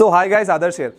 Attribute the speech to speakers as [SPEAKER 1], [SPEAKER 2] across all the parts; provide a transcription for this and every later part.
[SPEAKER 1] So hi guys, Adarsh here.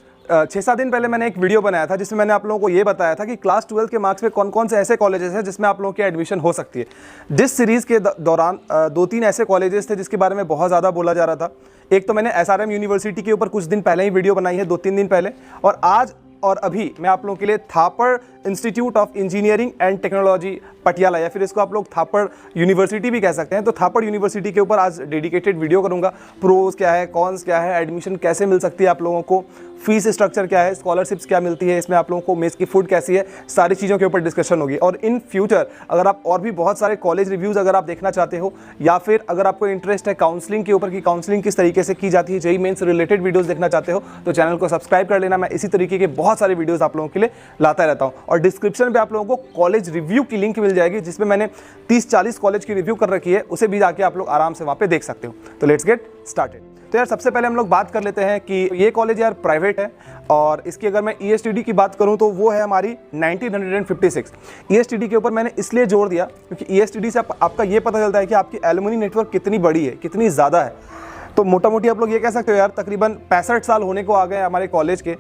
[SPEAKER 1] 6-7 दिन पहले मैंने एक वीडियो बनाया था जिसमें मैंने आप लोगों को ये बताया था कि क्लास 12 के मार्क्स पे कौन कौन से ऐसे कॉलेजेस हैं जिसमें आप लोगों की एडमिशन हो सकती है। जिस सीरीज़ के दौरान 2-3 ऐसे कॉलेजेस थे जिसके बारे में बहुत ज़्यादा बोला जा रहा था। एक तो मैंने SRM यूनिवर्सिटी के ऊपर कुछ दिन पहले ही वीडियो बनाई है, 2-3 दिन पहले, और आज और अभी मैं आप लोगों के लिए Thapar institute of engineering and technology Patiala, या फिर इसको आप लोग थापड़ यूनिवर्सिटी भी कह सकते हैं, तो थापड़ यूनिवर्सिटी के ऊपर आज डेडिकेटेड वीडियो करूंगा। प्रोज क्या है, कॉन्स क्या है, एडमिशन कैसे मिल सकती है आप लोगों को, फीस स्ट्रक्चर क्या है, स्कॉलरशिप्स क्या मिलती है, इसमें आप लोगों को मेस की फूड कैसी है, सारी चीज़ों के ऊपर डिस्कशन होगी। और इन फ्यूचर अगर आप और भी बहुत सारे कॉलेज रिव्यूज़ अगर आप देखना चाहते हो, या फिर अगर आपको इंटरेस्ट है काउंसलिंग के ऊपर कि काउंसलिंग किस तरीके से की जाती है, जेईई मेंस से रिलेटेड वीडियोस देखना चाहते हो, तो चैनल को सब्सक्राइब कर लेना। मैं इसी तरीके के बहुत सारे वीडियोस आप लोगों के लिए लाता रहता हूँ। और डिस्क्रिप्शन पे आप लोगों को कॉलेज रिव्यू की लिंक मिल जाएगी जिसमें मैंने 30-40 कॉलेज की रिव्यू कर रखी है, उसे भी जाके आप लोग आराम से वहाँ पे देख सकते हो। तो लेट्स गेट स्टार्टेड। तो यार सबसे पहले हम लोग बात कर लेते हैं कि ये कॉलेज यार प्राइवेट है, और इसकी अगर मैं ESTD की बात करूं तो वो है हमारी 1956। ESTD के ऊपर मैंने इसलिए जोर दिया क्योंकि ESTD से आपका ये पता चलता है कि आपकी एलुमनी नेटवर्क कितनी बड़ी है, कितनी ज़्यादा है। तो मोटा मोटी आप लोग ये कह सकते हो यार तकरीबन 65 साल होने को आ गए हमारे कॉलेज के।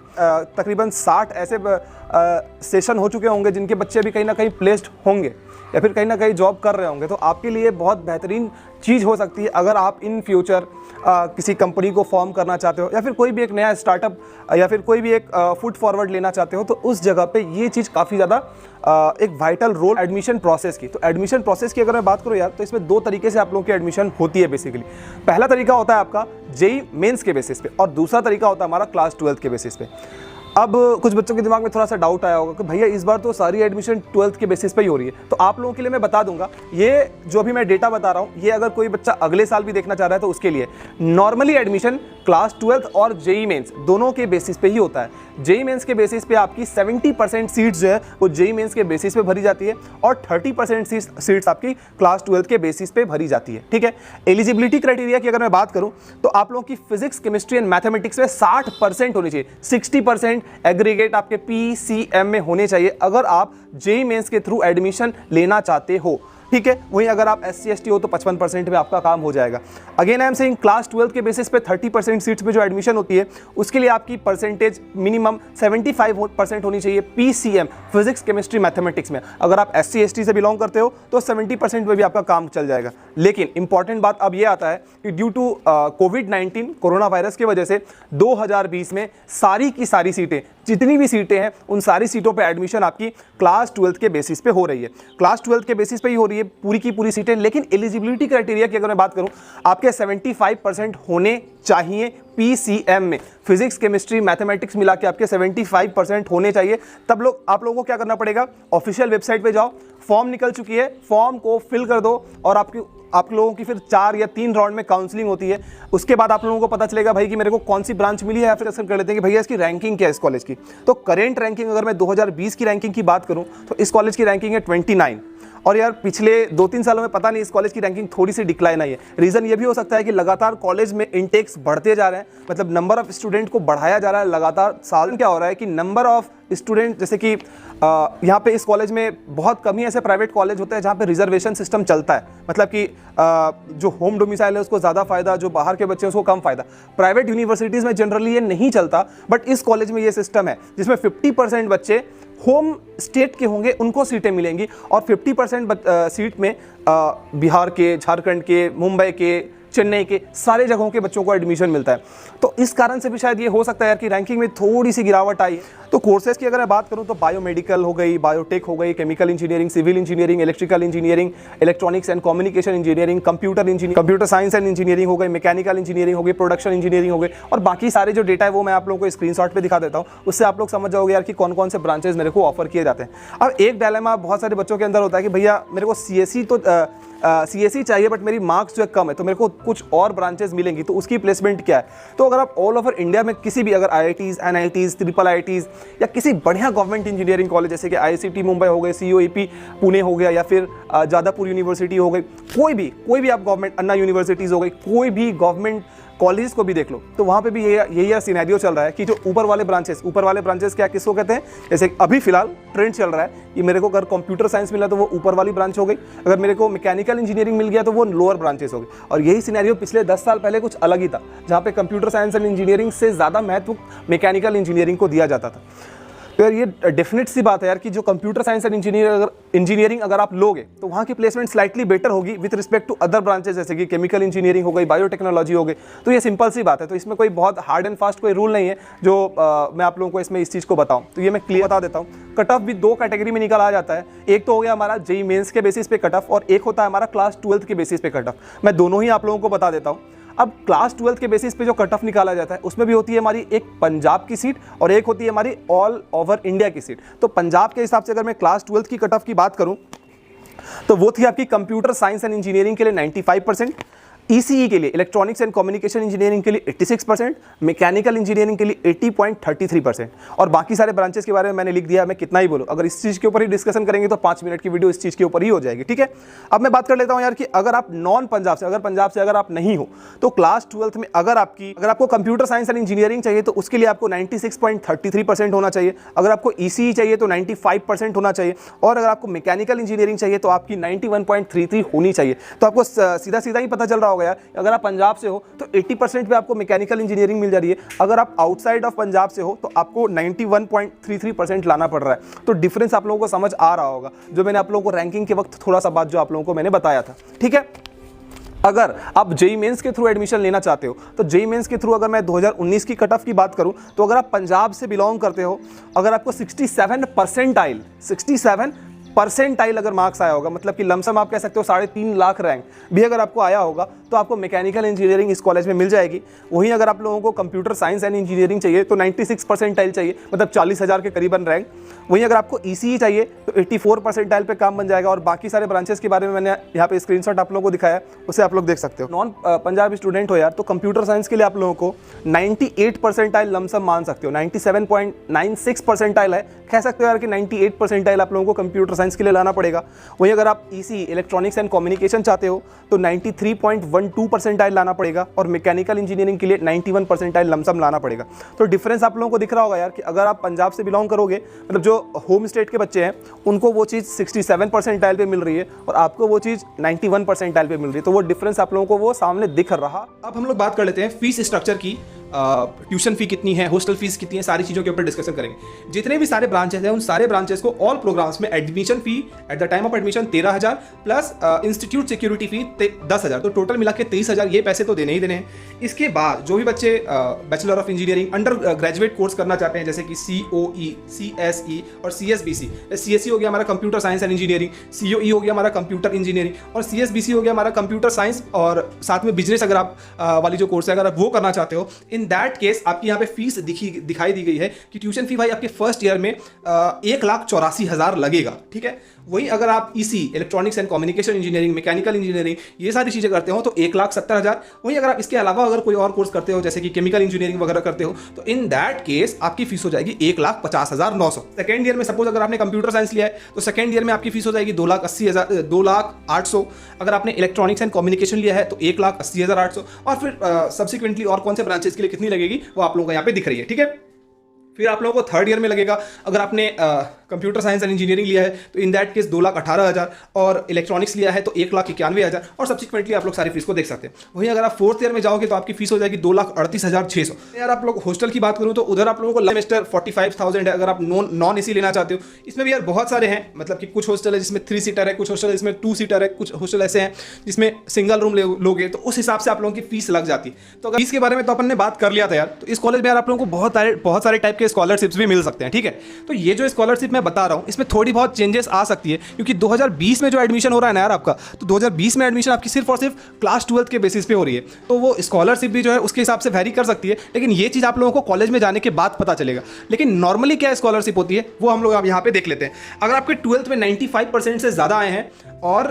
[SPEAKER 1] तकरीबन 60 ऐसे सेशन हो चुके होंगे जिनके बच्चे भी कहीं ना कहीं प्लेस्ड होंगे या फिर कहीं ना कहीं जॉब कर रहे होंगे। तो आपके लिए बहुत बेहतरीन चीज़ हो सकती है अगर आप इन फ्यूचर किसी कंपनी को फॉर्म करना चाहते हो, या फिर कोई भी एक नया स्टार्टअप, या फिर कोई भी एक फुट फॉरवर्ड लेना चाहते हो, तो उस जगह पे ये चीज़ काफ़ी ज़्यादा एक वाइटल रोल एडमिशन प्रोसेस की। तो एडमिशन प्रोसेस की अगर मैं बात करूँ यार, तो इसमें 2 तरीके से आप लोगों की एडमिशन होती है बेसिकली। पहला तरीका होता है आपका जेईई मेंस के बेसिस पे, और दूसरा तरीका होता है हमारा क्लास 12 के बेसिस पे। अब कुछ बच्चों के दिमाग में थोड़ा सा डाउट आया होगा कि भैया इस बार तो सारी एडमिशन 12th के बेसिस पे ही हो रही है। तो आप लोगों के लिए मैं बता दूंगा, ये जो अभी मैं डेटा बता रहा हूँ, ये अगर कोई बच्चा अगले साल भी देखना चाह रहा है तो उसके लिए नॉर्मली एडमिशन क्लास 12 और जेईई मेंस दोनों के बेसिस पे ही होता है। जेईई मेंस के बेसिस पे आपकी 70% सीट्स जो है वो जेईई मेंस के बेसिस पे भरी जाती है, और 30% सीट्स आपकी क्लास 12 के बेसिस पे भरी जाती है। ठीक है। एलिजिबिलिटी क्राइटेरिया की अगर मैं बात करूं तो आप लोगों की फिजिक्स, केमिस्ट्री एंड मैथमेटिक्स में 60% होनी चाहिए। 60% एग्रीगेट आपके PCM में होने चाहिए अगर आप जेईई मेंस के थ्रू एडमिशन लेना चाहते हो। ठीक है। वहीं अगर आप SC/ST हो तो 55% में आपका काम हो जाएगा। Again I am saying class 12 के बेसिस पे 30% सीट्स पे जो एडमिशन होती है उसके लिए आपकी परसेंटेज मिनिमम 75% होनी चाहिए PCM, फिजिक्स, केमिस्ट्री, मैथमेटिक्स में। अगर आप SC/ST से बिलोंग करते हो तो 70% में भी आपका काम चल जाएगा। लेकिन इंपॉर्टेंट बात अब ये आता है कि ड्यू टू कोविड-19 कोरोना वायरस की वजह से 2020 में सारी की सारी सीटें, जितनी भी सीटें हैं, उन सारी सीटों पे एडमिशन आपकी क्लास 12 के बेसिस पे हो रही है। क्लास 12 के बेसिस पे ही हो रही है पूरी की पूरी सीटें। लेकिन एलिजिबिलिटी क्राइटेरिया की अगर मैं बात करूं, आपके 75% होने चाहिए PCM में। फिजिक्स, केमिस्ट्री, मैथमेटिक्स मिला के आपके 75% होने चाहिए। तब आप लोगों को क्या करना पड़ेगा, ऑफिशियल वेबसाइट पे जाओ, फॉर्म निकल चुकी है, फॉर्म को फिल कर दो, और आप लोगों की फिर 4 या 3 राउंड में काउंसलिंग होती है। उसके बाद आप लोगों को पता चलेगा भाई कि मेरे को कौन सी ब्रांच मिली है, या फिर ऐसा कर लेते हैं कि भैया इसकी रैंकिंग क्या है इस कॉलेज की। तो करेंट रैंकिंग अगर मैं 2020 की रैंकिंग की बात करूं तो इस कॉलेज की रैंकिंग है 29। और यार पिछले 2-3 सालों में पता नहीं इस कॉलेज की रैंकिंग थोड़ी सी डिक्लाइन आई है। रीज़न ये भी हो सकता है कि लगातार कॉलेज में इंटेक्स बढ़ते जा रहे हैं, मतलब नंबर ऑफ स्टूडेंट को बढ़ाया जा रहा है लगातार। साल क्या हो रहा है कि नंबर ऑफ स्टूडेंट, जैसे कि यहाँ पे इस कॉलेज में बहुत कम ही ऐसे प्राइवेट कॉलेज होते हैं जहाँ पे रिजर्वेशन सिस्टम चलता है, मतलब कि जो होम डोमिसाइल है उसको ज़्यादा फायदा, जो बाहर के बच्चे हैं उसको कम फायदा। प्राइवेट यूनिवर्सिटीज़ में जनरली ये नहीं चलता, बट इस कॉलेज में ये सिस्टम है जिसमें 50% बच्चे होम स्टेट के होंगे, उनको सीटें मिलेंगी, और 50% सीट में बिहार के, झारखंड के, मुंबई के, चेन्नई के सारे जगहों के बच्चों को एडमिशन मिलता है। तो इस कारण से भी शायद ये हो सकता है यार कि रैंकिंग में थोड़ी सी गिरावट आई है। तो कोर्सेज की अगर मैं बात करूं तो बायोमेडिकल हो गई, बायोटेक हो गई, chemical engineering, civil engineering, electrical engineering, electronics and communication engineering, computer science and engineering हो गई, मैकेनिकल इंजीनियरिंग हो गई, प्रोडक्शन इंजीनियरिंग हो गई, और बाकी सारे जो डेटा है वो मैं आप लोगों को स्क्रीनशॉट पे दिखा देता हूँ। उससे आप लोग समझ जाओगे यार कि कौन कौन से ब्रांचेस मेरे को ऑफर किए जाते हैं। अब एक डायलेमा बहुत सारे बच्चों के अंदर होता है कि भैया मेरे को CSE चाहिए बट मेरी मार्क्स जो है कम है, तो मेरे को कुछ और ब्रांचेस मिलेंगी, तो उसकी प्लेसमेंट क्या है। तो अगर आप ऑल ओवर इंडिया में किसी भी अगर IITs, NITs, IIITs या किसी बढ़िया गवर्नमेंट इंजीनियरिंग कॉलेज जैसे कि IICT मुंबई हो गए, COEP पुणे हो गया, या फिर जादवपुर यूनिवर्सिटी हो गई, कोई भी आप गवर्नमेंट, अन्ना यूनिवर्सिटीज़ हो गई, कोई भी गवर्नमेंट कॉलेज को भी देख लो तो वहाँ पे भी यही सिनेरियो चल रहा है कि जो ऊपर वाले ब्रांचेस क्या किसको कहते हैं, जैसे अभी फिलहाल ट्रेंड चल रहा है कि मेरे को अगर कंप्यूटर साइंस मिला तो वो ऊपर वाली ब्रांच हो गई, अगर मेरे को मैकेनिकल इंजीनियरिंग मिल गया तो वो लोअर ब्रांचेस हो गई। और यही सिनेरियो पिछले 10 साल पहले कुछ अलग ही था, जहाँ पे कंप्यूटर साइंस एंड इंजीनियरिंग से ज़्यादा महत्व मैकेनिकल इंजीनियरिंग को दिया जाता था। तो यार ये डेफिनेट सी बात है यार कि जो कंप्यूटर साइंस एंड इंजीनियरिंग अगर आप लोगे तो वहाँ की प्लेसमेंट स्लाइटली बेटर होगी with respect to other branches, जैसे कि केमिकल इंजीनियरिंग हो गई, बायोटेक्नोलॉजी हो गई। तो ये सिंपल सी बात है, तो इसमें कोई बहुत हार्ड एंड फास्ट कोई रूल नहीं है जो मैं आप लोगों को इसमें इस चीज़ को बताऊँ। तो ये मैं क्लियर बता देता हूँ। कट ऑफ भी 2 कैटेगरी में निकल आ जाता है, एक तो हो गया हमारा जेईई मेंस के बेसिस पे कट ऑफ और एक होता है हमारा क्लास 12th के बेसिस पे कट ऑफ। मैं दोनों ही आप लोगों को बता देता हूँ। अब क्लास 12th के बेसिस पे जो कट ऑफ निकाला जाता है उसमें भी होती है हमारी एक पंजाब की सीट और एक होती है हमारी ऑल ओवर इंडिया की सीट। तो पंजाब के हिसाब से अगर मैं क्लास 12th की कट ऑफ की बात करूं तो वो थी आपकी कंप्यूटर साइंस एंड इंजीनियरिंग के लिए 95%, ईसीई के लिए इलेक्ट्रॉनिक्स एंड कम्युनिकेशन इंजीनियरिंग के लिए 86%, मैकेनिकल इंजीनियरिंग के लिए 80.33%। और बाकी सारे ब्रांचेस के बारे में मैंने लिख दिया, मैं कितना ही बोलूँ, अगर इस चीज़ के ऊपर ही डिस्कशन करेंगे तो 5 मिनट की वीडियो इस चीज़ के ऊपर ही हो जाएगी। ठीक है, अब मैं बात कर लेता हूँ यार कि अगर आप नॉन पंजाब से, अगर पंजाब से अगर आप नहीं हो तो क्लास 12th में अगर आपको कंप्यूटर साइंस एंड इंजीनियरिंग चाहिए तो उसके लिए आपको 96.33% होना चाहिए, अगर आपको ईसीई चाहिए तो 95% होना चाहिए, और अगर आपको मैकेनिकल इंजीनियरिंग चाहिए तो आपकी 91.33 होनी चाहिए। तो आपको सीधा सीधा ही पता चल रहा होगा यार, अगर आप पंजाब से हो तो 80% पे आपको मैकेनिकल इंजीनियरिंग मिल जा रही है, अगर आप आउटसाइड ऑफ पंजाब से हो तो आपको 91.33% लाना पड़ रहा है। तो डिफरेंस आप लोगों को समझ आ रहा होगा, जो मैंने आप लोगों को रैंकिंग के वक्त थोड़ा सा बात जो आप लोगों को मैंने बताया था। ठीक है, अगर आप जेईई मेंस के थ्रू एडमिशन लेना चाहते हो तो जेईई मेंस के थ्रू अगर मैं 2019 की कट ऑफ की बात करूं तो अगर आप पंजाब से बिलोंग करते हो, अगर आपको 67 परसेंटाइल अगर मार्क्स आया होगा, मतलब कि लमसम आप कह सकते हो 3.5 लाख रैंक भी अगर आपको आया होगा तो आपको मैकेनिकल इंजीनियरिंग इस कॉलेज में मिल जाएगी। वहीं अगर आप लोगों को कंप्यूटर साइंस एंड इंजीनियरिंग चाहिए तो 96 परसेंटाइल चाहिए, मतलब 40,000 के करीबन रैंक। वहीं अगर आपको ईसीई चाहिए तो 84 परसेंटाइल पे काम बन जाएगा। और बाकी सारे ब्रांचेस के बारे में मैंने यहाँ पे स्क्रीनशॉट आप लोगों को दिखाया, उसे आप लोग देख सकते हो। नॉन पंजाब स्टूडेंट हो यार तो कंप्यूटर साइंस के लिए आप लोगों को 98 परसेंटाइल लमसम मान सकते हो, 97.96 परसेंटाइल है, कह सकते हो यार कि 98 परसेंटाइल आप लोगों को कंप्यूटर साइंस के लिए लाना पड़ेगा। वहीं अगर आप ईसी इलेक्ट्रॉनिक्स एंड कम्युनिकेशन चाहते हो तो 93.12 परसेंटाइल लाना पड़ेगा, और मैकेनिकल इंजीनियरिंग के लिए 91 परसेंटाइल लमसम लाना पड़ेगा। तो डिफरेंस आप लोगों को दिख रहा होगा यार कि अगर आप पंजाब से बिलोंग करोगे, मतलब जो होम स्टेट के बच्चे हैं उनको वो चीज़ 67 परसेंटाइल पे मिल रही है और आपको वो चीज़ 91 परसेंटाइल पे मिल रही है। तो वो डिफरेंस आप लोगों को वो सामने दिख रहा।
[SPEAKER 2] अब हम लोग बात कर लेते हैं फीस स्ट्रक्चर की, ट्यूशन फी कितनी है, हॉस्टल फीस कितनी है, सारी चीज़ों के ऊपर डिस्कशन करेंगे। जितने भी सारे ब्रांचेस हैं उन सारे ब्रांचेस को ऑल प्रोग्राम्स में admission fee at the time of admission 13,000 plus institute security fee 10,000, तो टोटल मिला के 23,000 ये पैसे तो देने ही देने हैं। इसके बाद जो भी बच्चे bachelor of engineering under graduate course करना चाहते हैं, जैसे कि COE, CSE और CSBC, CSE हो गया हमारा computer science and engineering, COE हो गया हमारा कंप्यूटर इंजीनियरिंग और CSBC हो गया हमारा कंप्यूटर साइंस और साथ में बिजनेस अगर आप वाली जो कोर्स है अगर आप वो करना चाहते हो, इन दैट केस आपकी यहाँ पे फीस दिखाई दी गई है कि ट्यूशन फी भाई आपके फर्स्ट ईयर में 1,84,000 लगेगा। ठीक है, वही अगर आप EC electronics and communication engineering, mechanical engineering ये सारी चीज़ें करते हो तो 1,70,000। वहीं अगर आप इसके अलावा अगर कोई और कोर्स करते हो जैसे कि केमिकल इंजीनियरिंग वगैरह करते हो तो इन दैट केस आपकी फीस हो जाएगी 1,50,900। सेकेंड ईयर में सपोज अगर आपने कंप्यूटर साइंस लिया है तो सेकेंड ईयर में आपकी फीस हो जाएगी 2,80,000, 2,08,000। अगर आपने इलेक्ट्रॉनिक्स एंड कम्युनिकेशन लिया है तो 1,80,800 और फिर सब्सिक्वेंटली और कौन से ब्रांचेस के लिए कितनी लगेगी वो आप लोगों को यहाँ पे दिख रही है। ठीक है, फिर आप लोगों को थर्ड ईयर में लगेगा अगर आपने कंप्यूटर साइंस एंड इंजीनियरिंग लिया है तो इन दैट केस 2,18,000 और इलेक्ट्रॉनिक्स लिया है तो 1,91,000 और सब्सिक्वेंटली आप लोग सारी फीस को देख सकते हैं। वहीं अगर आप फोर्थ ईयर में जाओगे तो आपकी फीस हो जाएगी 2,38,600। यार आप लोग हॉस्टल की बात करूँ तो उधर आप लोगों को सेमेस्टर 45,000 है। अगर आप नॉन AC लेना चाहते हो, इसमें भी यार बहुत सारे हैं, मतलब कि कुछ हॉस्टल है जिसमें 3 सीटर है, कुछ हॉस्टल है जिसमें 2 सीटर है, कुछ हॉस्टल ऐसे हैं जिसमें सिंगल रूम लोगे तो उस हिसाब से आप लोगों की फीस लग जाती है। तो अगर फीस के बारे में तो अपन ने बात कर लिया था यार, तो इस कॉलेज में यार आप लोगों को बहुत सारे टाइप के स्कॉलरशिप्स भी मिल सकते हैं। ठीक है, तो ये जो स्कॉलरशिप मैं बता रहा हूँ इसमें थोड़ी बहुत चेंजेस आ सकती है क्योंकि 2020 में जो एडमिशन हो रहा है ना यार आपका, तो 2020 में एडमिशन आपकी सिर्फ और सिर्फ क्लास 12th के बेसिस पे हो रही है, तो वो स्कॉलरशिप भी जो है उसके हिसाब से वैरी कर सकती है। लेकिन ये चीज़ आप लोगों को कॉलेज में जाने के बाद पता चलेगा। लेकिन नॉर्मली क्या स्कॉलरशिप होती है वो हम लोग अब यहाँ पे देख लेते हैं। अगर आपके 12th में 95% से ज़्यादा आए हैं और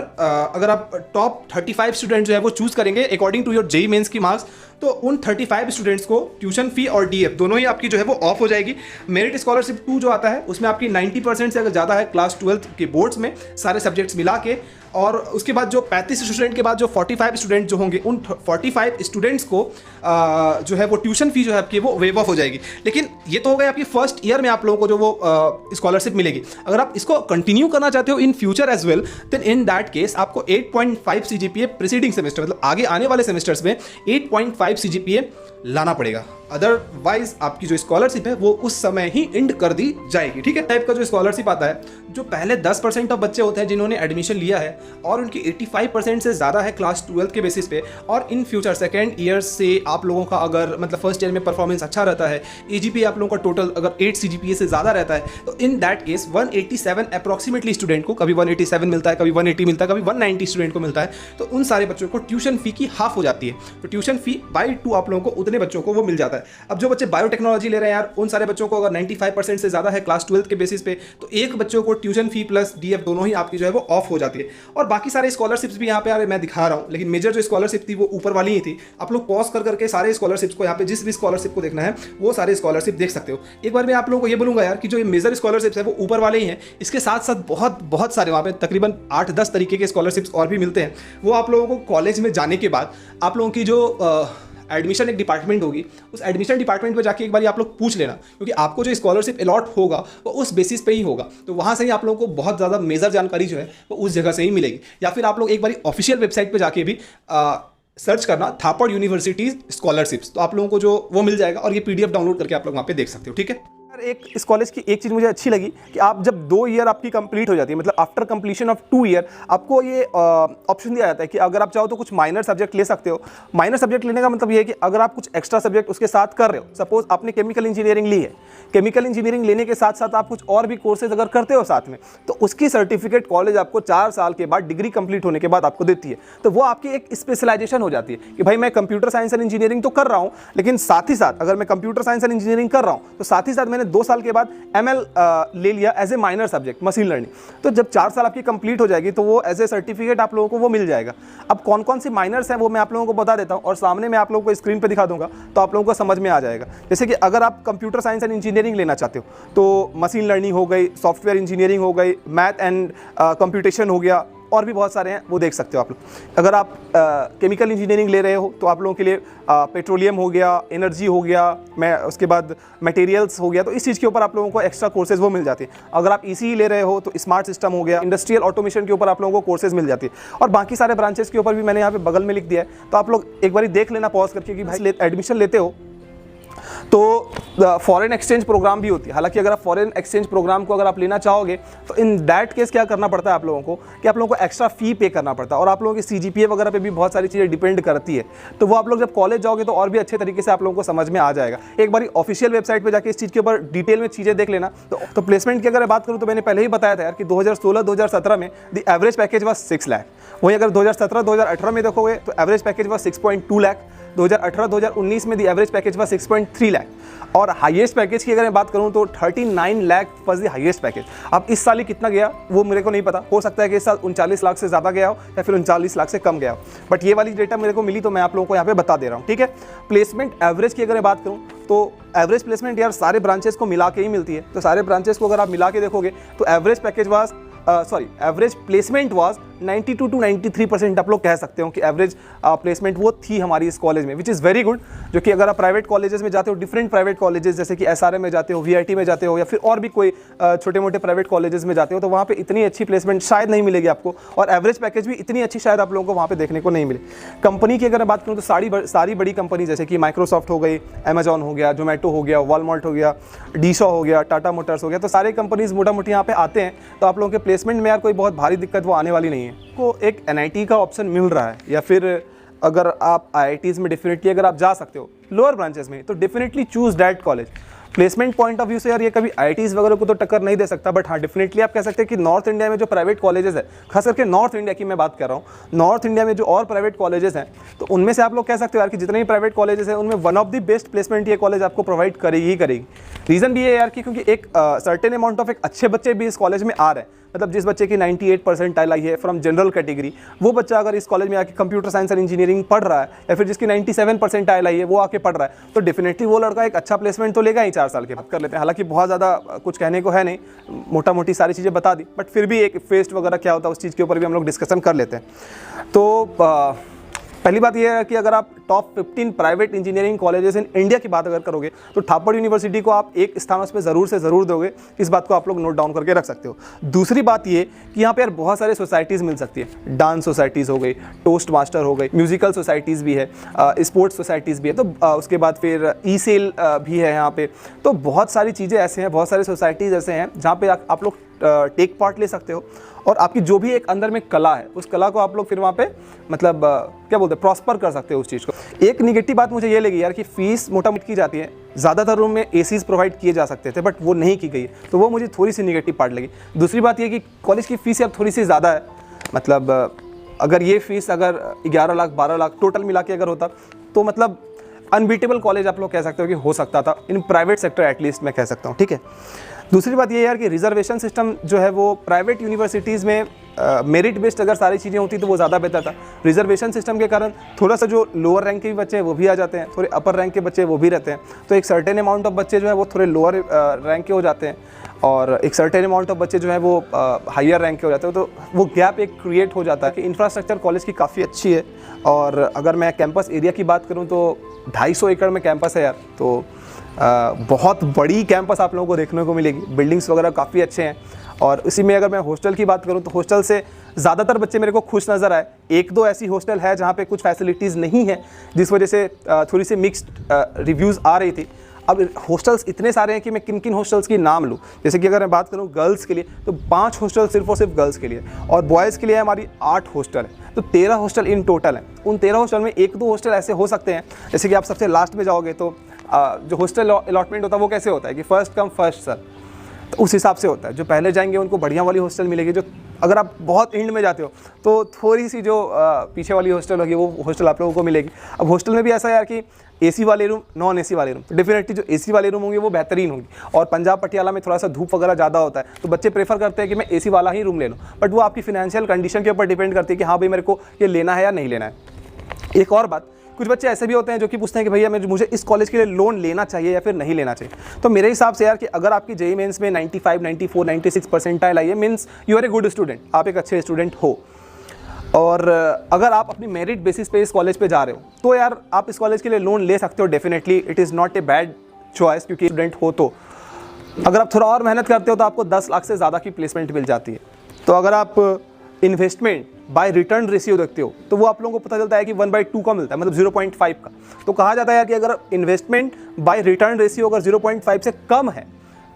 [SPEAKER 2] अगर आप टॉप 35 स्टूडेंट जो है वो चूज़ करेंगे according to your JEE mains की मार्क्स, तो उन 35 स्टूडेंट्स को ट्यूशन फी और DF दोनों ही आपकी जो है वो ऑफ हो जाएगी। मेरिट स्कॉलरशिप 2 जो आता है उसमें आपकी 90% से अगर ज़्यादा है क्लास 12th के बोर्ड्स में सारे सब्जेक्ट्स मिला के और उसके बाद जो 35 स्टूडेंट के बाद जो 45 स्टूडेंट जो होंगे उन 45 स्टूडेंट्स को जो है वो ट्यूशन फी जो है आपकी वो वेव ऑफ हो जाएगी। लेकिन ये तो हो गया आपकी फर्स्ट ईयर में आप लोगों को जो वो स्कॉलरशिप मिलेगी। अगर आप इसको कंटिन्यू करना चाहते हो in future as well, then in that case आपको 8.5 CGPA प्रीसीडिंग सेमेस्टर, मतलब आगे आने वाले सेमेस्टर्स में 8.5 CGPA लाना पड़ेगा। अदरवाइज आपकी जो स्कॉलरशिप है वो उस समय ही एंड कर दी जाएगी। ठीक है, टाइप का जो स्कॉलरशिप आता है, जो पहले 10% ऑफ बच्चे होते हैं जिन्होंने एडमिशन लिया है और उनकी 85% से ज़्यादा है क्लास 12 के बेसिस पे, और इन फ्यूचर सेकेंड ईयर से आप लोगों का अगर मतलब फर्स्ट ईयर में परफॉर्मेंस अच्छा रहता है, AGPA आप लोगों का टोटल अगर 8 CGPA से ज़्यादा रहता है, तो इन दैट केस 187 अप्रॉक्सीमेटली स्टूडेंट को, कभी 187 मिलता है, कभी 180 मिलता है, कभी 190 स्टूडेंट को मिलता है, तो उन सारे बच्चों को ट्यूशन फी की हाफ हो जाती है। तो ट्यूशन फी बाई 2 आप लोगों को उतने बच्चों को वो मिल जाता है। अब जो बच्चे बायोटेक्नोलॉजी ले रहे हैं यार, उन सारे बच्चों को अगर 95% से ज़्यादा है क्लास 12 के बेसिस पे, तो एक बच्चों को ट्यूशन फी प्लस DF दोनों ही आपकी जो है वो ऑफ हो जाती है। और बाकी सारे स्कॉलरशिप्स भी यहाँ पे यार मैं दिखा रहा हूँ, लेकिन मेजर जो स्कॉलरशिप थी वो ऊपर वाली ही थी। आप लोग पॉज कर करके सारे स्कॉलरशिप्स को यहाँ पे जिस भी स्कॉलरशिप को देखना है वो सारे स्कॉलरशिप देख सकते हो। एक बार मैं आप लोगों को ये बोलूँगा यार कि जो ये मेजर स्कॉलरशिप्स है वो ऊपर वाले ही हैं, इसके साथ साथ बहुत सारे वहाँ पे तकरीबन 8-10 तरीके के स्कॉलरशिप्स और भी मिलते हैं। वो आप लोगों को कॉलेज में जाने के बाद आप लोगों की जो एडमिशन एक डिपार्टमेंट होगी, उस एडमिशन डिपार्टमेंट में जाके एक बार आप लोग पूछ लेना, क्योंकि आपको जो स्कॉलरशिप अलॉट होगा वो उस बेसिस पे ही होगा। तो वहाँ से ही आप लोगों को बहुत ज़्यादा मेजर जानकारी जो है वो उस जगह से ही मिलेगी। या फिर आप लोग एक बार ऑफिशियल वेबसाइट पे जाके भी सर्च करना थापड़ यूनिवर्सिटी स्कॉलरशिप्स, तो आप लोगों को जो वो मिल जाएगा और ये PDF डाउनलोड करके आप लोग वहाँ पे देख सकते हो। ठीक है,
[SPEAKER 1] एक इस कॉलेज की एक चीज़ मुझे अच्छी लगी कि आप जब 2 ईयर आपकी कंप्लीट हो जाती है, मतलब आफ्टर कंप्लीशन ऑफ 2 ईयर आपको ये ऑप्शन दिया जाता है कि अगर आप चाहो तो कुछ माइनर सब्जेक्ट ले सकते हो। माइनर सब्जेक्ट लेने का मतलब ये है कि अगर आप कुछ एक्स्ट्रा सब्जेक्ट उसके साथ कर रहे हो, सपोज आपने केमिकल इंजीनियरिंग ली है, केमिकल इंजीनियरिंग लेने के साथ साथ आप कुछ और भी कोर्सेज अगर करते हो साथ में, तो उसकी सर्टिफिकेट कॉलेज आपको 4 साल के बाद डिग्री कंप्लीट होने के बाद आपको देती है। तो वो आपकी एक स्पेशलाइजेशन हो जाती है कि भाई मैं कंप्यूटर साइंस एंड इंजीनियरिंग तो कर रहा हूँ, लेकिन साथ ही साथ अगर मैं कंप्यूटर साइंस एंड इंजीनियरिंग कर रहा हूँ तो साथ ही साथ मैंने 2 साल के बाद ML ले लिया as a minor subject machine learning. तो जब 4 साल आपकी कंप्लीट हो जाएगी तो वो एज ए सर्टिफिकेट आप लोगों को वो मिल जाएगा। अब कौन कौन सी माइनर्स हैं वो मैं आप लोगों को बता देता हूँ और सामने मैं आप लोगों को स्क्रीन पे दिखा दूंगा तो आप लोगों को समझ में आ जाएगा। जैसे कि अगर आप कंप्यूटर साइंस एंड इंजीनियरिंग लेना चाहते हो तो मशीन लर्निंग हो गई, सॉफ्टवेयर इंजीनियरिंग हो गई, मैथ एंड कंप्यूटेशन हो गया, और भी बहुत सारे हैं वो देख सकते हो आप लोग। अगर आप केमिकल इंजीनियरिंग ले रहे हो तो आप लोगों के लिए पेट्रोलियम हो गया, एनर्जी हो गया, मैं उसके बाद मटेरियल्स हो गया, तो इस चीज़ के ऊपर आप लोगों को एक्स्ट्रा कोर्सेज वो मिल जाती है। अगर आप ECE ले रहे हो तो स्मार्ट सिस्टम हो गया, इंडस्ट्रियल ऑटोमेशन के ऊपर आप लोगों को कोर्सेज मिल जाती है। और बाकी सारे ब्रांचेस के ऊपर भी मैंने यहाँ पे बगल में लिख दिया है, तो आप लोग एक बार देख लेना पॉज करके कि भाई एडमिशन लेते हो तो फॉरेन एक्सचेंज प्रोग्राम भी होती है। हालांकि अगर आप फॉरेन एक्सचेंज प्रोग्राम को अगर आप लेना चाहोगे तो इन दैट केस क्या करना पड़ता है आप लोगों को कि आप लोगों को एक्स्ट्रा फी पे करना पड़ता है, और आप लोगों की CGPA वगैरह पे भी बहुत सारी चीज़ें डिपेंड करती है। तो वो आप लोग जब कॉलेज जाओगे तो और भी अच्छे तरीके से आप लोगों को समझ में आ जाएगा। एक बार ऑफिशियल वेबसाइट पर जाकर इस चीज़ के ऊपर डिटेल में चीज़ें देख लेना। तो प्लेसमेंट की अगर बात करूँ तो मैंने पहले ही बताया था यार कि 2016-2017 में the average package was 6 lakh. वहीं अगर 2017-2018 में देखोगे तो एवरेज पैकेज वॉज 6.2 लाख। 2018-2019 में the average package was 6.3 lakh, और हाईएस्ट पैकेज की अगर मैं बात करूं तो 39 lakh was the highest package. अब इस साल ही कितना गया वो मेरे को नहीं पता, हो सकता है कि इस साल 39 लाख से ज़्यादा गया हो या फिर 39 लाख से कम गया हो, बट ये वाली डेटा मेरे को मिली तो मैं आप लोगों को यहाँ पे बता दे रहा हूँ। ठीक है, प्लेसमेंट एवरेज की अगर मैं बात करूँ तो एवरेज प्लेसमेंट यार सारे ब्रांचेस को मिला के ही मिलती है। तो सारे ब्रांचेस को अगर आप मिला के देखोगे तो average package was average placement was 92 to 93% आप लोग कह सकते हो कि एवरेज प्लेसमेंट वो थी हमारी इस कॉलेज में, विच इज़ वेरी गुड। जो कि अगर आप प्राइवेट कॉलेजेस में जाते हो, डिफरेंट प्राइवेट कॉलेजेस जैसे कि SRM में जाते हो, VIT में जाते हो, या फिर और भी कोई छोटे मोटे प्राइवेट कॉलेजेस में जाते हो, तो वहाँ पे इतनी अच्छी प्लेसमेंट शायद नहीं मिलेगी आपको, और एवरेज पैकेज भी इतनी अच्छी शायद आप लोगों को वहाँ पे देखने को नहीं मिले। कंपनी की अगर मैं बात करूँ तो सारी बड़ी कंपनी जैसे कि माइक्रोसॉफ्ट हो गई, अमेजॉन हो गया, जोमेटो हो गया, वॉलमार्ट हो गया, डीशॉ हो गया, टाटा मोटर्स हो गया, तो सारे कंपनीज मोटा मोटी यहाँ पे आते हैं। तो आप लोगों के प्लेसमेंट में यार कोई बहुत भारी दिक्कत वो आने वाली नहीं है। को एक NIT का ऑप्शन मिल रहा है, या फिर अगर आप IITs में डेफिनेटली अगर आप जा सकते हो लोअर ब्रांचेस में, तो definitely choose that college. Placement point of view से यार ये कभी IITs वगैरह को तो टक्कर नहीं दे सकता, बट हाँ डेफिनेटली आप कह सकते हैं कि नॉर्थ इंडिया में जो प्राइवेट कॉलेजेस है, खास करके नॉर्थ इंडिया की मैं बात कर रहा हूँ, नॉर्थ इंडिया में जो और प्राइवेट कॉलेजेस हैं, तो उनमें से आप लोग कह सकते हो यार कि जितने भी प्राइवेट कॉलेजेस हैं उनमें one of the best placement ये कॉलेज आपको प्रोवाइड करेगी ही करेगी। रीज़न भी है यार कि क्योंकि एक सर्टेन अमाउंट ऑफ एक अच्छे बच्चे भी इस कॉलेज में आ रहे हैं, मतलब जिस बच्चे की 98 परसेंटाइल आई है फ्रॉम जनरल कैटेगरी, वो बच्चा अगर इस कॉलेज में आके कंप्यूटर साइंस एंड इंजीनियरिंग पढ़ रहा है, या फिर जिसकी 97 परसेंटाइल आई है वो आके पढ़ रहा है, तो डेफिनेटली वो लड़का एक अच्छा प्लेसमेंट तो लेगा ही 4 साल के बाद। कर लेते हैं, हालांकि बहुत ज़्यादा कुछ कहने को है नहीं, मोटा मोटी सारी चीज़ें बता दी, बट फिर भी एक फेस्ट वगैरह क्या होता है उस चीज़ के ऊपर भी हम लोग डिस्कशन कर लेते हैं। तो पहली बात यह है कि अगर आप top 15 private engineering colleges in India की बात अगर करोगे तो थापड़ यूनिवर्सिटी को आप एक स्थान उस पर ज़रूर से ज़रूर दोगे। इस बात को आप लोग नोट डाउन करके रख सकते हो। दूसरी बात ये कि यहाँ पे यार बहुत सारे सोसाइटीज़ मिल सकती है। डांस सोसाइटीज़ हो गई, टोस्ट मास्टर हो गई, म्यूजिकल सोसाइटीज़ भी है, स्पोर्ट्स सोसाइटीज़ भी है, तो उसके बाद फिर ई सेल भी है यहाँ पे। तो बहुत सारी चीज़ें ऐसे हैं, बहुत सारे सोसाइटीज़ ऐसे हैं जहाँ पे आप लोग टेक पार्ट ले सकते हो, और आपकी जो भी एक अंदर में कला है उस कला को आप लोग फिर वहाँ पे मतलब क्या बोलते हैं प्रॉस्पर कर सकते हो उस चीज़ को। एक निगेटिव बात मुझे ये लगी यार कि फ़ीस मोटा मोटी की जाती है, ज़्यादातर रूम में एसीज प्रोवाइड किए जा सकते थे बट वो नहीं की गई, तो वो मुझे थोड़ी सी निगेटिव पार्ट लगी। दूसरी बात ये कि कॉलेज की फ़ीस यार थोड़ी सी ज़्यादा है, मतलब अगर ये फ़ीस अगर 11 लाख 12 लाख टोटल मिला के अगर होता तो मतलब अनबीटेबल कॉलेज आप लोग कह सकते हो कि हो सकता था इन प्राइवेट सेक्टर, एटलीस्ट मैं कह सकता हूँ, ठीक है। दूसरी बात ये यार कि रिजर्वेशन सिस्टम जो है वो प्राइवेट यूनिवर्सिटीज़ में मेरिट बेस्ड अगर सारी चीज़ें होती तो वो ज़्यादा बेहतर था। रिजर्वेशन सिस्टम के कारण थोड़ा सा जो लोअर रैंक के भी बच्चे हैं वो भी आ जाते हैं, थोड़े अपर रैंक के बच्चे वो भी रहते हैं, तो एक सर्टेन अमाउंट ऑफ बच्चे जो है वो थोड़े लोअर रैंक के हो जाते हैं, और एक सर्टेन अमाउंट ऑफ बच्चे जो है वो हायर रैंक के हो जाते हैं, तो वो गैप एक क्रिएट हो जाता है। कि इंफ्रास्ट्रक्चर कॉलेज की काफ़ी अच्छी है, और अगर मैं कैंपस एरिया की बात करूँ तो 250 एकड़ में कैंपस है यार, तो बहुत बड़ी कैंपस आप लोगों को देखने को मिलेगी। बिल्डिंग्स वगैरह काफ़ी अच्छे हैं, और इसी में अगर मैं हॉस्टल की बात करूं तो हॉस्टल से ज़्यादातर बच्चे मेरे को खुश नज़र आए। एक दो ऐसी हॉस्टल है जहां पे कुछ फैसिलिटीज़ नहीं है, जिस वजह से थोड़ी सी मिक्स्ड रिव्यूज़ आ रही थी। अब हॉस्टल्स इतने सारे हैं कि मैं किन किन हॉस्टल्स की नाम लूँ। जैसे कि अगर मैं बात करूँ गर्ल्स के लिए तो 5 हॉस्टल सिर्फ और सिर्फ गर्ल्स के लिए, और बॉयज़ के लिए हमारी 8 हॉस्टल है, तो 13 हॉस्टल इन टोटल हैं। उन 13 हॉस्टल में 1-2 हॉस्टल ऐसे हो सकते हैं, जैसे कि आप सबसे लास्ट में जाओगे तो जो हॉस्टल अलॉटमेंट होता है वो कैसे होता है कि फर्स्ट कम फर्स्ट सर्व, तो उस हिसाब से होता है। जो पहले जाएंगे उनको बढ़िया वाली हॉस्टल मिलेगी, जो अगर आप बहुत एंड में जाते हो तो थोड़ी सी जो पीछे वाली हॉस्टल होगी वो हॉस्टल आप लोगों को मिलेगी। अब हॉस्टल में भी ऐसा है यार कि एसी वाले रूम, नॉन एसी वाले रूम, तो डेफिनेटली जो एसी वाले रूम होंगे वो बेहतरीन होंगी। और पंजाब पटियाला में थोड़ा सा धूप वगैरह ज़्यादा होता है, तो बच्चे प्रेफर करते हैं कि मैं एसी वाला ही रूम ले लूँ, बट वो आपकी फिनेंशियल कंडीशन के ऊपर डिपेंड करती है कि हाँ भाई मेरे को ये लेना है या नहीं लेना है। एक और बात, कुछ बच्चे ऐसे भी होते हैं जो कि पूछते हैं कि भैया मुझे इस कॉलेज के लिए लोन लेना चाहिए या फिर नहीं लेना चाहिए। तो मेरे हिसाब से यार कि अगर आपकी जेईई मेंस में 95, 94, 96 परसेंटाइल आई है, means you are a good student, आप एक अच्छे स्टूडेंट हो। और अगर आप अपनी मेरिट बेसिस पे इस कॉलेज पे जा रहे हो तो यार आप इस कॉलेज के लिए लोन ले सकते हो। Definitely it is not a bad choice, क्योंकि स्टूडेंट हो तो अगर आप थोड़ा और मेहनत करते हो तो आपको 10 लाख से ज़्यादा की प्लेसमेंट मिल जाती है। तो अगर आप इन्वेस्टमेंट बाय रिटर्न रेशियो देखते हो तो वो आप लोगों को पता चलता है कि 1/2 का मिलता है, मतलब 0.5 का। तो कहा जाता है कि अगर इन्वेस्टमेंट बाय रिटर्न रेशियो अगर 0.5 से कम है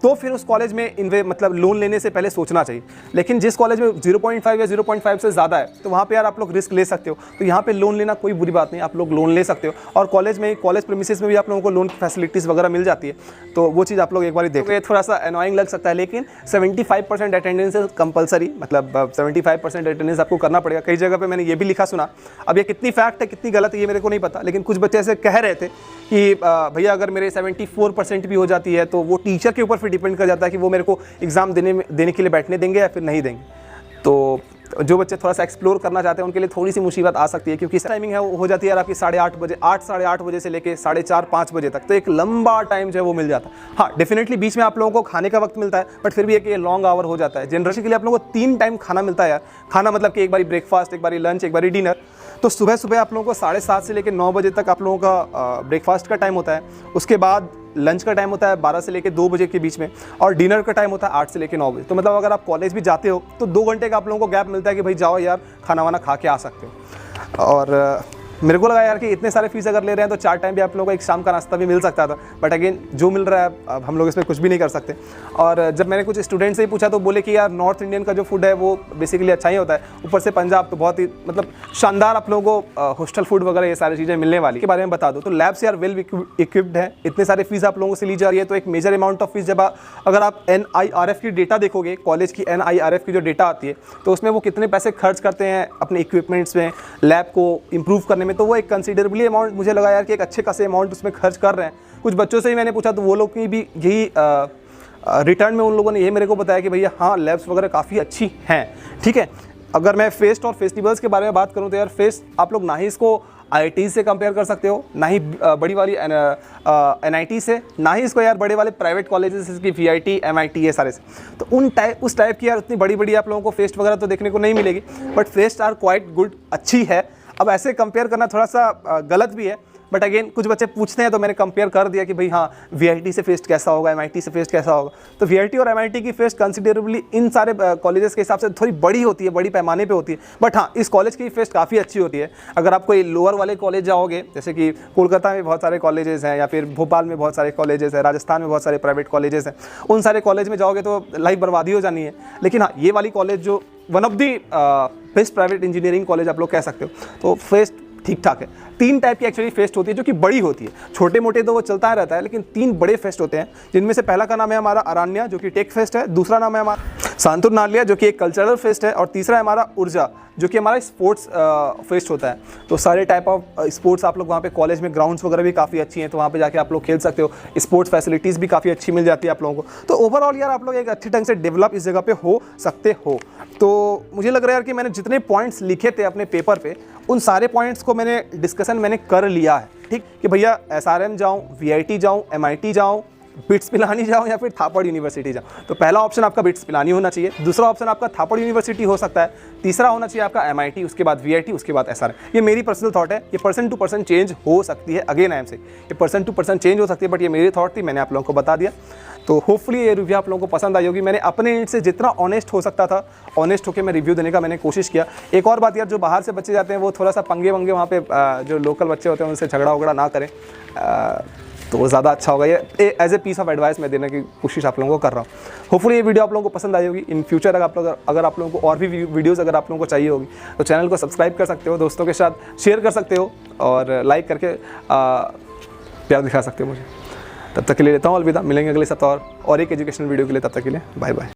[SPEAKER 1] तो फिर उस कॉलेज में मतलब लोन लेने से पहले सोचना चाहिए। लेकिन जिस कॉलेज में 0.5 या 0.5 से ज़्यादा है तो वहाँ पे यार आप लोग रिस्क ले सकते हो। तो यहाँ पे लोन लेना कोई बुरी बात नहीं, आप लोग लोन ले सकते हो, और कॉलेज प्रीमिसेस में भी आप लोगों को लोन की फैसिलिटीज़ वगैरह मिल जाती है, तो वो चीज़ आप लोग एक बार देखो। थोड़ा सा अनोइंग लग सकता है, लेकिन 75% अटेंडेंस कंपलसरी, मतलब 75% अटेंडेंस आपको करना पड़ेगा। कई जगह पर मैंने ये भी लिखा सुना, अब ये कितनी फैक्ट है कितनी गलत है ये मेरे को नहीं पता, लेकिन कुछ बच्चे ऐसे कह रहे थे कि भैया अगर मेरे 74% भी हो जाती है तो वो टीचर के ऊपर फिर डिपेंड कर जाता है कि वो मेरे को एग्ज़ाम देने के लिए बैठने देंगे या फिर नहीं देंगे। तो जो बच्चे थोड़ा सा एक्सप्लोर करना चाहते हैं उनके लिए थोड़ी सी मुसीबत आ सकती है, क्योंकि टाइमिंग है वो हो जाती है यार आपकी 8:30 बजे, 8 साढ़े 8 बजे से लेके 4:30-5 बजे तक, तो एक लंबा टाइम जो है वो मिल जाता है। हाँ डेफिनेटली बीच में आप लोगों को खाने का वक्त मिलता है, बट फिर भी एक ये लॉन्ग आवर हो जाता है। जनरली के लिए आप लोगों को 3 टाइम खाना मिलता है यार। खाना मतलब कि एक बारी ब्रेकफास्ट, एक बारी लंच, एक बारी डिनर। तो सुबह सुबह आप लोगों को 7:30 से लेकर 9 बजे तक आप लोगों का ब्रेकफास्ट का टाइम होता है। उसके बाद लंच का टाइम होता है 12 से लेकर 2 बजे के बीच में, और डिनर का टाइम होता है 8 से लेकर 9 बजे। तो मतलब अगर आप कॉलेज भी जाते हो तो 2 घंटे का आप लोगों को गैप मिलता है कि भाई जाओ यार खाना वाना खा के आ सकते हो। और मेरे को लगा यार कि इतने सारे फीस अगर ले रहे हैं तो 4 टाइम भी आप लोगों को एक शाम का नाश्ता भी मिल सकता था, बट अगेन जो मिल रहा है अब हम लोग इसमें कुछ भी नहीं कर सकते। और जब मैंने कुछ स्टूडेंट से ही पूछा तो बोले कि यार नॉर्थ इंडियन का जो फूड है वो बेसिकली अच्छा ही होता है, ऊपर से पंजाब तो बहुत ही मतलब शानदार आप लोगों को हॉस्टल फूड वगैरह ये सारी चीज़ें मिलने वाली। के बारे में बता दो तो लैब्स यार वेल इक्विप्ड है, इतने सारे फीस आप लोगों से ली जा रही है, तो एक मेजर अमाउंट ऑफ फीस जब अगर आप NIRF की डेटा देखोगे, कॉलेज की NIRF की जो डेटा आती है तो उसमें वो कितने पैसे खर्च करते हैं अपने इक्विपमेंट्स में, लैब को इम्प्रूव करने में, तो वो एक कंसिडरेबली अमाउंट मुझे लगा यार कि एक अच्छे खासे अमाउंट उसमें खर्च कर रहे हैं। कुछ बच्चों से ही मैंने पूछा तो वो लोग की भी यही रिटर्न में उन लोगों ने ये मेरे को बताया कि भैया हाँ लैब्स वगैरह काफ़ी अच्छी हैं, ठीक है। अगर मैं फेस्ट और फेस्टिवल्स के बारे में बात करूँ तो यार फेस्ट आप लोग ना ही इसको IIT से कंपेयर कर सकते हो, ना ही बड़ी वाली NIT से, ना ही इसको यार बड़े वाले प्राइवेट कॉलेजेस जैसे कि VIT MIT है सारे से। तो उस टाइप की यार उतनी बड़ी बड़ी आप लोगों को फेस्ट वगैरह तो देखने को नहीं मिलेगी, but fest are quite good, अच्छी है। अब ऐसे कंपेयर करना थोड़ा सा गलत भी है, बट अगेन कुछ बच्चे पूछते हैं तो मैंने कंपेयर कर दिया कि भाई हाँ VIT से फेस्ट कैसा होगा, MIT से फेस्ट कैसा होगा। तो VIT और MIT की फेस्ट कंसिडरेबली इन सारे कॉलेजेस के हिसाब से थोड़ी बड़ी होती है, बड़ी पैमाने पे होती है, बट हाँ इस कॉलेज की फेस्ट काफ़ी अच्छी होती है। अगर आप कोई लोअर वाले कॉलेज जाओगे, जैसे कि कोलकाता में बहुत सारे कॉलेजेस हैं, या फिर भोपाल में बहुत सारे कॉलेजेस हैं, राजस्थान में बहुत सारे प्राइवेट कॉलेजेस हैं, उन सारे कॉलेज में जाओगे तो लाइफ बर्बादी हो जानी है। लेकिन हाँ ये वाली कॉलेज जो one of the best private engineering college आप लोग कह सकते हो, तो फेस्ट ठीक ठाक है। 3 टाइप की एक्चुअली फेस्ट होती है जो कि बड़ी होती है, छोटे मोटे तो वो चलता रहता है, लेकिन 3 बड़े फेस्ट होते हैं, जिनमें से पहला का नाम है हमारा अरण्या जो कि टेक फेस्ट है, दूसरा नाम है हमारा सांतुर नालिया जो कि एक कल्चरल फेस्ट है, और तीसरा है हमारा ऊर्जा जो कि हमारा स्पोर्ट्स फेस्ट होता है। तो सारे टाइप ऑफ स्पोर्ट्स आप लोग वहाँ पे कॉलेज में ग्राउंड्स वगैरह भी काफ़ी अच्छी हैं, तो वहाँ पे जाके आप लोग खेल सकते हो, स्पोर्ट्स फैसिलिटीज़ भी काफ़ी अच्छी मिल जाती है आप लोगों को। तो ओवरऑल यार आप लोग एक अच्छे ढंग से डेवलप इस जगह पे हो सकते हो। तो मुझे लग रहा है यार कि मैंने जितने पॉइंट्स लिखे थे अपने पेपर पे, उन सारे पॉइंट्स को मैंने डिस्कशन कर लिया है, ठीक, कि भैया SRM जाऊँ, VIT जाऊँ, MIT जाऊँ, बिट्स पिलानी जाओ या फिर थापड़ यूनिवर्सिटी जाओ। तो पहला ऑप्शन आपका बिट्स पिलानी होना चाहिए, दूसरा ऑप्शन आपका थापड़ यूनिवर्सिटी हो सकता है, तीसरा होना चाहिए आपका MIT, उसके बाद VIT, उसके बाद SRM। ये मेरी पर्सनल थॉट है, ये पर्सन टू पर्सन चेंज हो सकती है, अगेन आई एम से ये पर्सन टू पर्सन चेंज हो सकती है, बट ये मेरी थॉट थी, मैंने आप लोगों को बता दिया। तो होपफुली ये रिव्यू आप लोगों को पसंद आई होगी। मैंने अपने एंड से जितना ऑनेस्ट हो सकता था, ऑनेस्ट होकर मैं रिव्यू देने का मैंने कोशिश किया। एक और बात यार, जो बाहर से बच्चे जाते हैं वो थोड़ा सा पंगे वंगे वहाँ पे जो लोकल बच्चे होते हैं उनसे झगड़ा वगड़ा ना करें, तो वो ज़्यादा अच्छा होगा। ये as a piece of advice मैं देने की कोशिश आप लोगों को कर रहा हूँ। होपफुली ये वीडियो आप लोगों को पसंद आई होगी। इन फ्यूचर अगर आप लोगों को और भी वीडियोज़ अगर आप लोगों को चाहिए होगी तो चैनल को सब्सक्राइब कर सकते हो, दोस्तों के साथ शेयर कर सकते हो, और लाइक करके प्यार दिखा सकते हो मुझे। तब तक के लिए लेता हूँ अलविदा, मिलेंगे अगले सप्ताह और एक एजुकेशनल वीडियो के लिए। तब तक के लिए बाय बाय।